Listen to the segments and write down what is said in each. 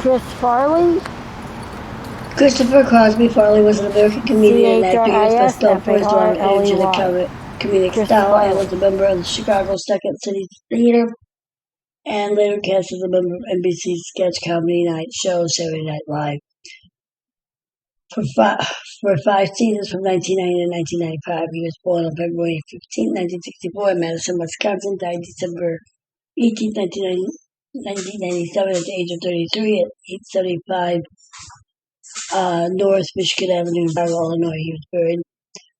Chris Farley. Christopher Crosby Farley was an American comedian and actor. He was best known for his warm, energetic comedic style and was a member of the Chicago Second City Theater and later cast as a member of NBC's sketch comedy night show Saturday Night Live. For 5 seasons from 1990 to 1995, he was born on February 15, 1964 in Madison, Wisconsin, died December 18, 1997 at the age of 33 at 875 North Michigan Avenue in Fargo, Illinois. He was buried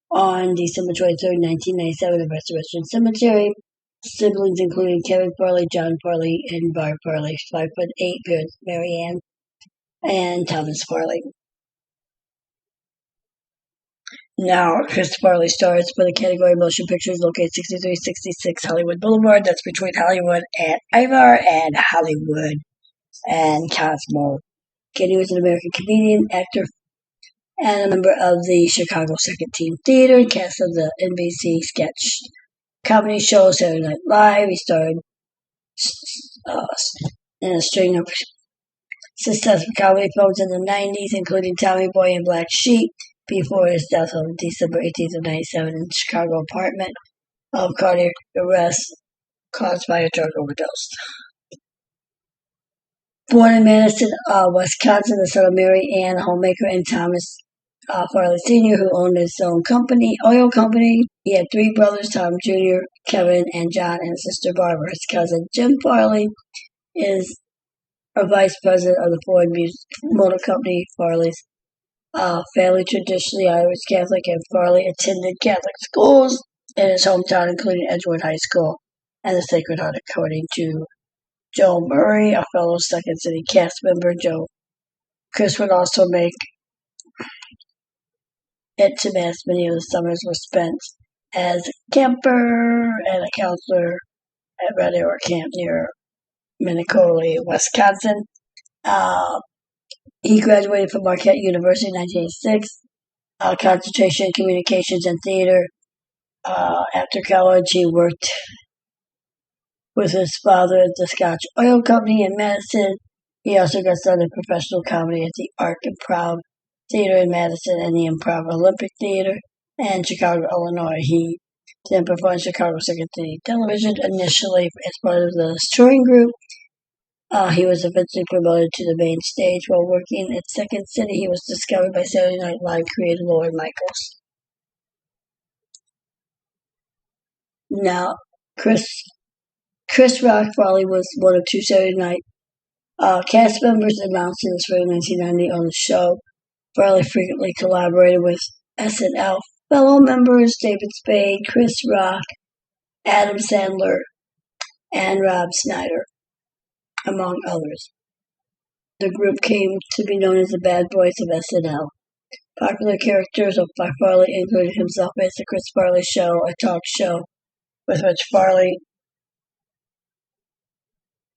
on December 23, 1997 at Restoration Cemetery. Siblings included Kevin Farley, John Farley, and Barb Farley. 5'8", parents Mary Ann and Thomas Farley. Now, Chris Farley stars for the category Motion Pictures located 6366 Hollywood Boulevard. That's between Hollywood and Ivar and Hollywood and Cosmo. He was an American comedian, actor, and a member of the Chicago Second Team Theater and cast of the NBC sketch comedy show Saturday Night Live. He starred in a string of successful comedy films in the 90s, including Tommy Boy and Black Sheep, before his death on December 18th of 1997 in the Chicago apartment of cardiac arrest caused by a drug overdose. Born in Madison, Wisconsin, the son of Mary Ann, a homemaker, and Thomas Farley Sr., who owned his own oil company. He had 3 brothers, Tom Jr., Kevin, and John, and sister Barbara. His cousin Jim Farley is a vice president of the Ford Motor Company. Farley's family traditionally Irish Catholic, and Farley attended Catholic schools in his hometown, including Edgewood High School and the Sacred Heart, according to Joe Murray, a fellow Second City cast member. Chris would also make it to Mass. Many of the summers were spent as a camper and a counselor at Red Arrow Camp near Minnetonka, Wisconsin. He graduated from Marquette University in 1986, concentration in communications and theater. After college, he worked with his father at the Scotch Oil Company in Madison. He also got started in professional comedy at the Arc Improv Theater in Madison and the Improv Olympic Theater in Chicago, Illinois. He then performed Chicago Second City Television, initially as part of the touring group. He was eventually promoted to the main stage. While working at Second City, he was discovered by Saturday Night Live creator Lorne Michaels. Now, Chris Rock Farley was one of 2 Saturday Night cast members announced in the spring of 1990 on the show. Farley frequently collaborated with SNL fellow members David Spade, Chris Rock, Adam Sandler, and Rob Schneider, among others. The group came to be known as the Bad Boys of SNL. Popular characters of Farley included himself as The Chris Farley Show, a talk show with which Farley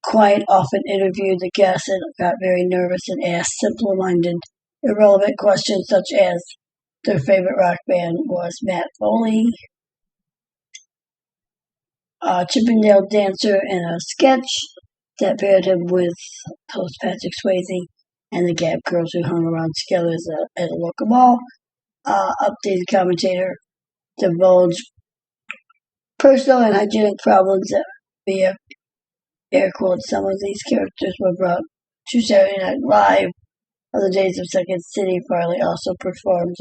quite often interviewed the guests and got very nervous and asked simple-minded, irrelevant questions such as their favorite rock band was Matt Foley, Chippendale dancer, in a sketch that paired him with host Patrick Swayze and the Gap Girls who hung around together at a local mall. Updated commentator divulged personal and hygienic problems via air quotes. Some of these characters were brought to Saturday Night Live on the days of Second City. Farley also performed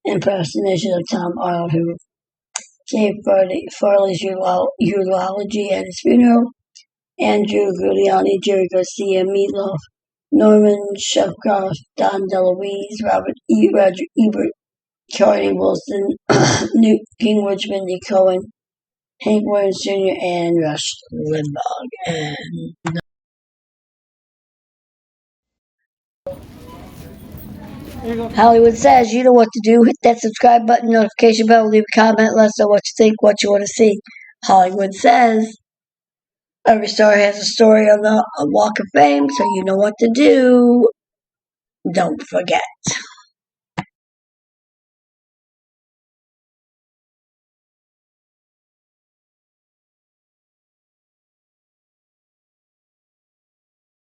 impersonation of Tom Arnold, who gave Farley's eulogy at his funeral. Andrew Giuliani, Jerry Garcia, Meatloaf, Norman Shevkoff, Don DeLuise, Roger Ebert, Charlie Wilson, Newt Gingrich, Mindy Cohen, Hank Williams Jr., and Rush Limbaugh. And Hollywood Says, you know what to do. Hit that subscribe button, notification bell, leave a comment, let us know what you think, what you want to see. Hollywood Says. Every star has a story on the Walk of Fame, so you know what to do. Don't forget.